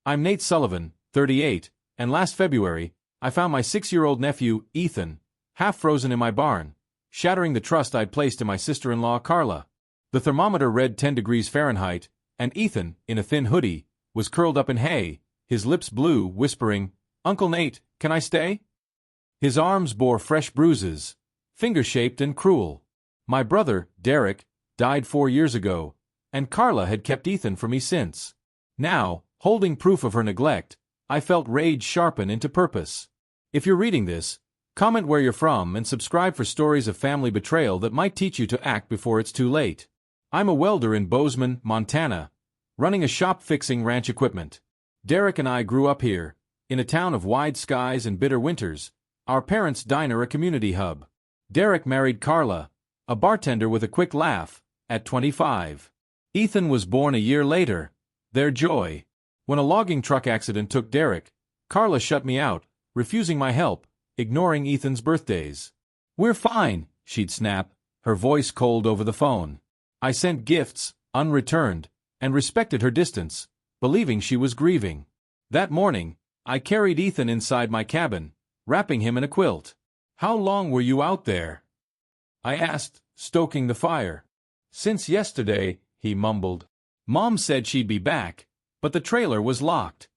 I'm Nate Sullivan, 38, and last February, I found my 6-year-old nephew, Ethan, half frozen in my barn, shattering the trust I'd placed in my sister-in-law, Carla. The thermometer read 10 degrees Fahrenheit, and Ethan, in a thin hoodie, was curled up in hay, his lips blue, whispering, "Uncle Nate, can I stay?" His arms bore fresh bruises, finger-shaped and cruel. My brother, Derek, died 4 years ago, and Carla had kept Ethan from me since. Now, holding proof of her neglect, I felt rage sharpen into purpose. If you're reading this, comment where you're from and subscribe for stories of family betrayal that might teach you to act before it's too late. I'm a welder in Bozeman, Montana, running a shop fixing ranch equipment. Derek and I grew up here, in a town of wide skies and bitter winters, our parents' diner a community hub. Derek married Carla, a bartender with a quick laugh, at 25. Ethan was born a year later, their joy. When a logging truck accident took Derek, Carla shut me out, refusing my help, ignoring Ethan's birthdays. "We're fine," she'd snap, her voice cold over the phone. I sent gifts, unreturned, and respected her distance, believing she was grieving. That morning, I carried Ethan inside my cabin, wrapping him in a quilt. "How long were you out there?" I asked, stoking the fire. "Since yesterday," he mumbled. "Mom said she'd be back, but the trailer was locked."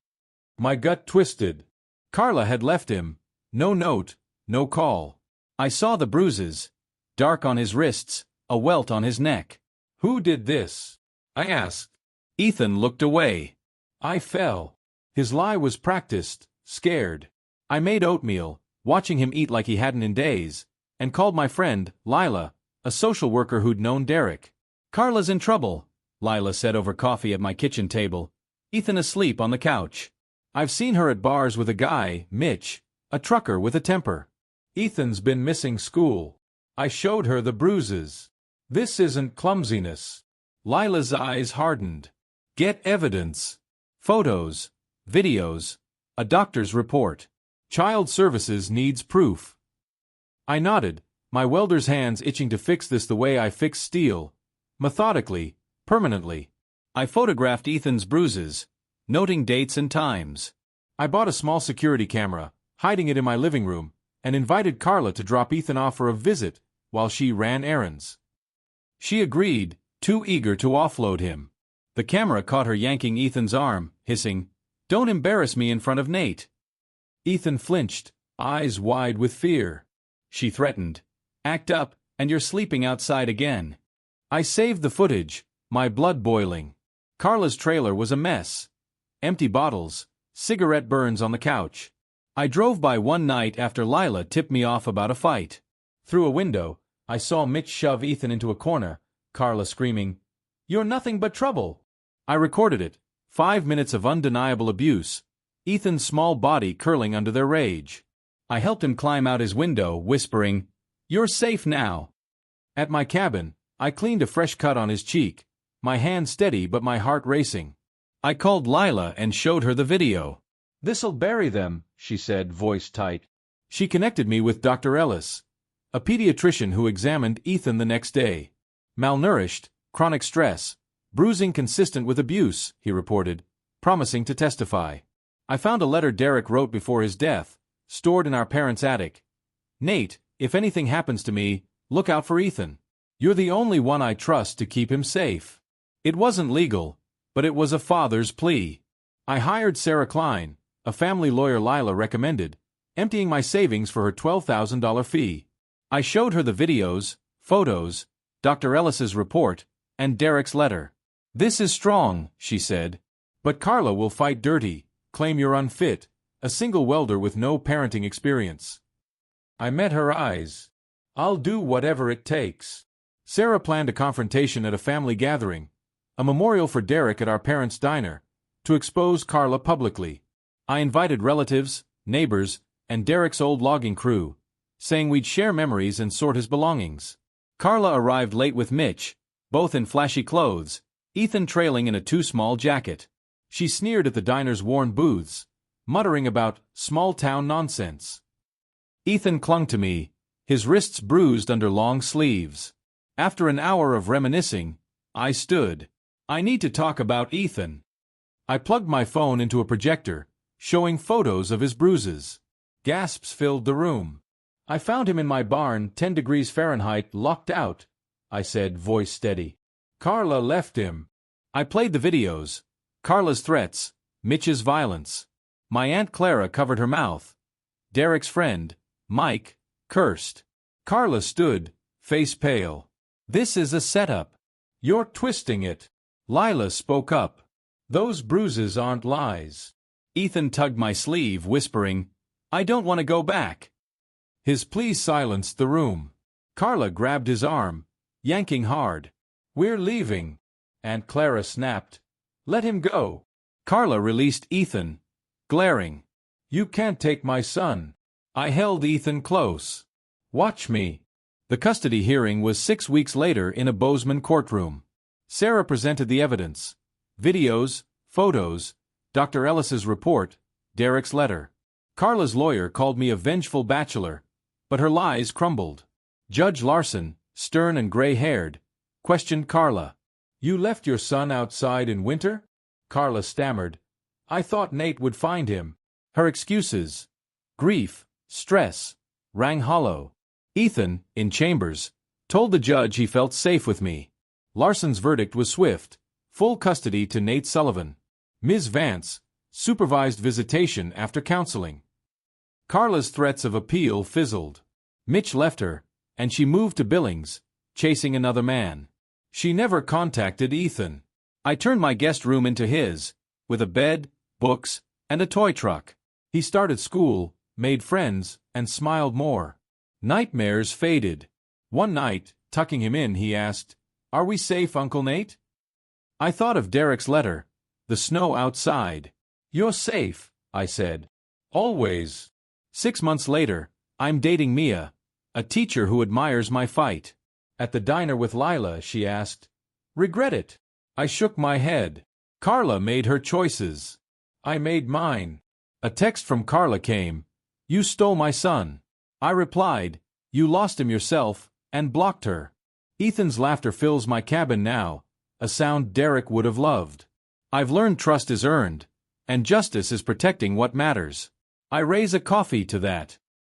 My gut twisted. Carla had left him. No note, no call. I saw the bruises, dark on his wrists, a welt on his neck. "Who did this?" I asked. Ethan looked away. I fell. His lie was practiced, scared. I made oatmeal, watching him eat like he hadn't in days, and called my friend, Lila, a social worker who'd known Derek. "Carla's in trouble," Lila said over coffee at my kitchen table. "Ethan asleep on the couch. I've seen her at bars with a guy, Mitch, a trucker with a temper. Ethan's been missing school." I showed her the bruises. "This isn't clumsiness." Lila's eyes hardened. "Get evidence. Photos, videos, a doctor's report. Child Services needs proof." I nodded, my welder's hands itching to fix this the way I fix steel. Methodically, permanently. I photographed Ethan's bruises, noting dates and times. I bought a small security camera, hiding it in my living room, and invited Carla to drop Ethan off for a visit while she ran errands. She agreed, too eager to offload him. The camera caught her yanking Ethan's arm, hissing, "Don't embarrass me in front of Nate." Ethan flinched, eyes wide with fear. She threatened, "Act up, and you're sleeping outside again." I saved the footage, my blood boiling. Carla's trailer was a mess. Empty bottles, cigarette burns on the couch. I drove by one night after Lila tipped me off about a fight. Through a window, I saw Mitch shove Ethan into a corner, Carla screaming, "You're nothing but trouble." I recorded it, 5 minutes of undeniable abuse, Ethan's small body curling under their rage. I helped him climb out his window, whispering, "You're safe now." At my cabin, I cleaned a fresh cut on his cheek, my hand steady but my heart racing. I called Lila and showed her the video. "This'll bury them," she said, voice tight. She connected me with Dr. Ellis, a pediatrician who examined Ethan the next day. "Malnourished, chronic stress, bruising consistent with abuse," he reported, promising to testify. I found a letter Derek wrote before his death, stored in our parents' attic. "Nate, if anything happens to me, look out for Ethan. You're the only one I trust to keep him safe." It wasn't legal, but it was a father's plea. I hired Sarah Klein, a family lawyer Lila recommended, emptying my savings for her $12,000 fee. I showed her the videos, photos, Dr. Ellis's report, and Derek's letter. "This is strong," she said. "But Carla will fight dirty, claim you're unfit, a single welder with no parenting experience." I met her eyes. "I'll do whatever it takes." Sarah planned a confrontation at a family gathering, a memorial for Derek at our parents' diner, to expose Carla publicly. I invited relatives, neighbors, and Derek's old logging crew, saying we'd share memories and sort his belongings. Carla arrived late with Mitch, both in flashy clothes, Ethan trailing in a too-small jacket. She sneered at the diner's worn booths, muttering about small-town nonsense. Ethan clung to me, his wrists bruised under long sleeves. After an hour of reminiscing, I stood. "I need to talk about Ethan." I plugged my phone into a projector, showing photos of his bruises. Gasps filled the room. I found him in my barn, 10 degrees Fahrenheit, locked out, I said, voice steady. Carla left him. I played the videos. Carla's threats, Mitch's violence. My Aunt Clara covered her mouth. Derek's friend, Mike, cursed. Carla stood, face pale. This is a setup. You're twisting it. Lila spoke up. Those bruises aren't lies. Ethan tugged my sleeve, whispering, I don't want to go back. His pleas silenced the room. Carla grabbed his arm, yanking hard. We're leaving. Aunt Clara snapped. Let him go. Carla released Ethan, glaring. You can't take my son. I held Ethan close. Watch me. The custody hearing was 6 weeks later in a Bozeman courtroom. Sarah presented the evidence. Videos, photos, Dr. Ellis's report, Derek's letter. Carla's lawyer called me a vengeful bachelor, but her lies crumbled. Judge Larson, stern and gray-haired, questioned Carla. You left your son outside in winter? Carla stammered. I thought Nate would find him. Her excuses, grief, stress, rang hollow. Ethan, in chambers, told the judge he felt safe with me. Larson's verdict was swift, full custody to Nate Sullivan. Ms. Vance, supervised visitation after counseling. Carla's threats of appeal fizzled. Mitch left her, and she moved to Billings, chasing another man. She never contacted Ethan. I turned my guest room into his, with a bed, books, and a toy truck. He started school, made friends, and smiled more. Nightmares faded. One night, tucking him in, he asked, Are we safe, Uncle Nate? I thought of Derek's letter, the snow outside. You're safe, I said. Always. 6 months later, I'm dating Mia, a teacher who admires my fight. At the diner with Lila, she asked, Regret it? I shook my head. Carla made her choices. I made mine. A text from Carla came. You stole my son. I replied, You lost him yourself, and blocked her. Ethan's laughter fills my cabin now, a sound Derek would have loved. I've learned trust is earned, and justice is protecting what matters. I raise a coffee to that.